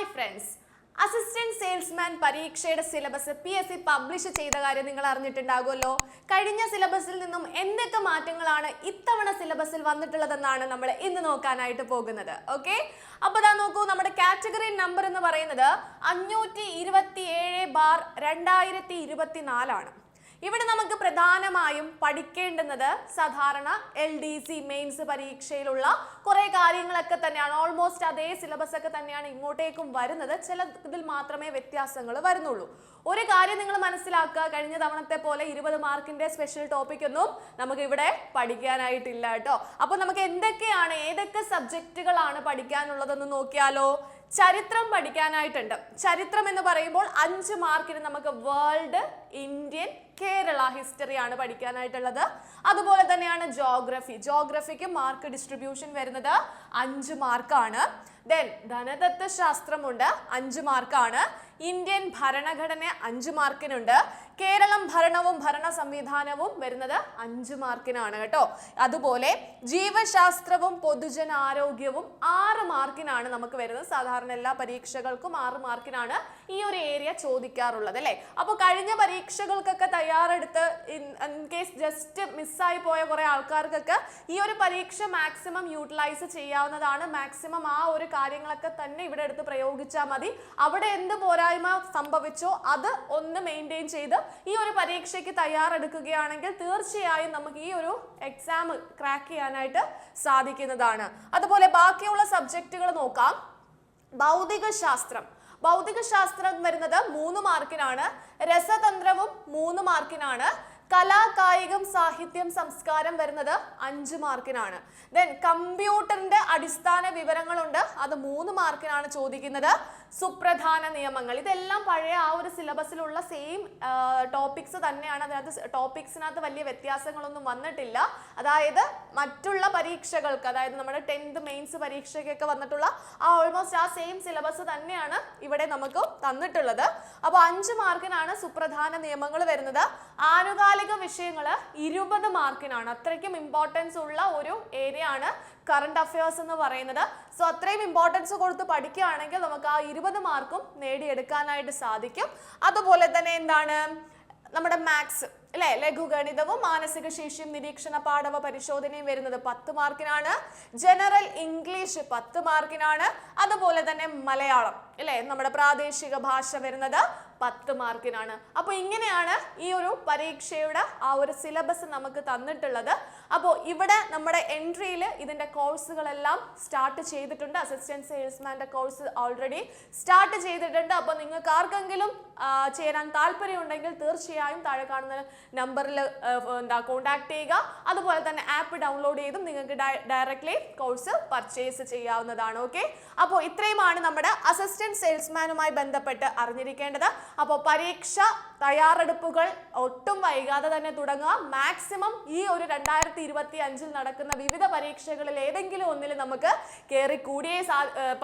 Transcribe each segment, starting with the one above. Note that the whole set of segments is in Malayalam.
ഹായ് ഫ്രണ്ട്സ്, അസിസ്റ്റന്റ് സെയിൽസ്മാൻ പരീക്ഷയുടെ സിലബസ് PSC പബ്ലിഷ് ചെയ്ത കാര്യം നിങ്ങൾ അറിഞ്ഞിട്ടുണ്ടാകുമല്ലോ. കഴിഞ്ഞ സിലബസിൽ നിന്നും എന്തൊക്കെ മാറ്റങ്ങളാണ് ഇത്തവണ സിലബസിൽ വന്നിട്ടുള്ളതെന്നാണ് നമ്മൾ ഇന്ന് നോക്കാനായിട്ട് പോകുന്നത്. ഓക്കെ, അപ്പൊ ദാ നോക്കൂ, നമ്മുടെ കാറ്റഗറി നമ്പർ എന്ന് പറയുന്നത് 527/2024 ആണ്. ഇവിടെ നമുക്ക് പ്രധാനമായും പഠിക്കേണ്ടുന്നത് സാധാരണ LDC മെയിൻസ് പരീക്ഷയിലുള്ള കുറെ കാര്യങ്ങളൊക്കെ തന്നെയാണ്. ഓൾമോസ്റ്റ് അതേ സിലബസ് ഒക്കെ തന്നെയാണ് ഇങ്ങോട്ടേക്കും വരുന്നത്. ചില ഇതിൽ മാത്രമേ വ്യത്യാസങ്ങൾ വരുന്നുള്ളൂ. ഒരു കാര്യം നിങ്ങൾ മനസ്സിലാക്കുക, കഴിഞ്ഞ തവണത്തെ പോലെ 20 മാർക്കിന്റെ സ്പെഷ്യൽ ടോപ്പിക് ഒന്നും നമുക്ക് ഇവിടെ പഠിക്കാനായിട്ടില്ല കേട്ടോ. അപ്പൊ നമുക്ക് ഏതൊക്കെ സബ്ജക്റ്റുകളാണ് പഠിക്കാനുള്ളതെന്ന് നോക്കിയാലോ. ചരിത്രം പഠിക്കാനായിട്ടുണ്ട്. ചരിത്രം എന്ന് പറയുമ്പോൾ 5 മാർക്കിന് നമുക്ക് വേൾഡ്, ഇന്ത്യൻ, കേരള ഹിസ്റ്ററി ആണ് പഠിക്കാനായിട്ടുള്ളത്. അതുപോലെ തന്നെയാണ് ജോഗ്രഫിക്ക് മാർക്ക് ഡിസ്ട്രിബ്യൂഷൻ വരുന്നത് 5 മാർക്കാണ്. ദെൻ ധനതത്വ ശാസ്ത്രമുണ്ട്, 5 മാർക്കാണ്. ഇന്ത്യൻ ഭരണഘടന 5 മാർക്കിനുണ്ട്. കേരളം ഭരണവും ഭരണ സംവിധാനവും വരുന്നത് 5 മാർക്കിനാണ് കേട്ടോ. അതുപോലെ ജീവശാസ്ത്രവും പൊതുജനാരോഗ്യവും 6 മാർക്കിനാണ് നമുക്ക് വരുന്നത്. സാധാരണ എല്ലാ പരീക്ഷകൾക്കും 6 മാർക്കിനാണ് ഈ ഒരു ഏരിയ ചോദിക്കാറുള്ളത് അല്ലേ. അപ്പോൾ കഴിഞ്ഞ പരീക്ഷകൾക്കൊക്കെ തയ്യാറെടുത്ത് ഇൻ കേസ് ജസ്റ്റ് മിസ്സായി പോയ കുറെ ആൾക്കാർക്കൊക്കെ ഈ ഒരു പരീക്ഷ മാക്സിമം യൂട്ടിലൈസ് ചെയ്യാവുന്നതാണ്. മാക്സിമം ആ ഒരു കാര്യങ്ങളൊക്കെ തന്നെ ഇവിടെ എടുത്ത് പ്രയോഗിച്ചാൽ മതി. അവിടെ എന്ത് പോരായ്മ സംഭവിച്ചോ അത് ഒന്ന് മെയിൻറ്റെയിൻ ചെയ്ത് ഈ ഒരു പരീക്ഷയ്ക്ക് തയ്യാറെടുക്കുകയാണെങ്കിൽ തീർച്ചയായും നമുക്ക് ഈ ഒരു എക്സാം ക്രാക്ക് ചെയ്യാനായിട്ട് സാധിക്കുന്നതാണ്. അതുപോലെ ബാക്കിയുള്ള സബ്ജക്റ്റുകൾ നോക്കാം. ഭൗതിക ശാസ്ത്രം വരുന്നത് 3 മാർക്കിനാണ്. രസതന്ത്രവും 3 മാർക്കിനാണ്. കലാ, കായികം, സാഹിത്യം, സംസ്കാരം വരുന്നത് 5 മാർക്കിനാണ്. ദെൻ കമ്പ്യൂട്ടറിന്റെ അടിസ്ഥാന വിവരങ്ങളുണ്ട്, അത് 3 മാർക്കിനാണ് ചോദിക്കുന്നത്. സുപ്രധാന നിയമങ്ങൾ, ഇതെല്ലാം പഴയ ആ ഒരു സിലബസിലുള്ള സെയിം ടോപ്പിക്സ് തന്നെയാണ്. അതിനകത്ത് ടോപ്പിക്സിനകത്ത് വലിയ വ്യത്യാസങ്ങളൊന്നും വന്നിട്ടില്ല. അതായത് മറ്റുള്ള പരീക്ഷകൾക്ക്, അതായത് നമ്മുടെ 10th മെയിൻസ് പരീക്ഷയ്ക്കൊക്കെ വന്നിട്ടുള്ള ആ ഓൾമോസ്റ്റ് ആ സെയിം സിലബസ് തന്നെയാണ് ഇവിടെ നമുക്ക് തന്നിട്ടുള്ളത്. അപ്പോൾ 5 മാർക്കിനാണ് സുപ്രധാന നിയമങ്ങൾ വരുന്നത്. ആനുകാലിക വിഷയങ്ങൾ 20 മാർക്കിനാണ്. അത്രയ്ക്കും ഇമ്പോർട്ടൻസ് ഉള്ള ഒരു ഏരിയ ആണ് കറണ്ട് അഫയേഴ്സ് എന്ന് പറയുന്നത്. സോ അത്രയും ഇമ്പോർട്ടൻസ് കൊടുത്ത് പഠിക്കുകയാണെങ്കിൽ നമുക്ക് ആ 20 മാർക്കും നേടിയെടുക്കാനായിട്ട് സാധിക്കും. അതുപോലെ തന്നെ എന്താണ് നമ്മുടെ മാത്സ് അല്ലെ, ലഘുഗണിതവും മാനസിക ശേഷിയും നിരീക്ഷണ പാഠവ പരിശോധനയും വരുന്നത് 10 മാർക്കിനാണ്. General English 10 മാർക്കിനാണ്. അതുപോലെ തന്നെ മലയാളം അല്ലെ, നമ്മുടെ പ്രാദേശിക ഭാഷ വരുന്നത് 10 മാർക്കിനാണ്. അപ്പോൾ ഇങ്ങനെയാണ് ഈ ഒരു പരീക്ഷയുടെ ആ ഒരു സിലബസ് നമുക്ക് തന്നിട്ടുള്ളത്. അപ്പോൾ ഇവിടെ നമ്മുടെ എൻട്രിയിൽ ഇതിന്റെ കോഴ്സുകളെല്ലാം സ്റ്റാർട്ട് ചെയ്തിട്ടുണ്ട്. അസിസ്റ്റന്റ് സെയിൽസ്മാന്റെ കോഴ്സ് ഓൾറെഡി സ്റ്റാർട്ട് ചെയ്തിട്ടുണ്ട്. അപ്പോൾ നിങ്ങൾക്ക് ആർക്കെങ്കിലും ചേരാൻ താല്പര്യം ഉണ്ടെങ്കിൽ തീർച്ചയായും താഴെ കാണുന്ന നമ്പറിൽ കോൺടാക്ട് ചെയ്യുക. അതുപോലെ തന്നെ ആപ്പ് ഡൗൺലോഡ് ചെയ്തും നിങ്ങൾക്ക് ഡയറക്റ്റ്ലി കോഴ്സ് പർച്ചേസ് ചെയ്യാവുന്നതാണ്. ഓക്കെ, അപ്പോൾ ഇത്രയുമാണ് നമ്മുടെ അസിസ്റ്റന്റ് സെയിൽസ്മാനുമായി ബന്ധപ്പെട്ട് അറിഞ്ഞിരിക്കേണ്ടത്. അപ്പോൾ പരീക്ഷ തയ്യാറെടുപ്പുകൾ ഒട്ടും വൈകാതെ തന്നെ തുടങ്ങുക. മാക്സിമം ഈ ഒരു 2025 നടക്കുന്ന വിവിധ പരീക്ഷകളിൽ ഏതെങ്കിലും ഒന്നിൽ നമുക്ക് കയറി കൂടിയേ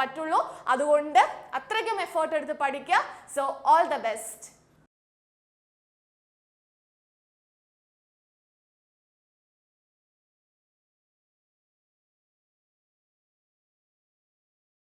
പറ്റുള്ളൂ. അതുകൊണ്ട് അത്രയ്ക്കും എഫേർട്ട് എടുത്ത് പഠിക്കുക. So all the best.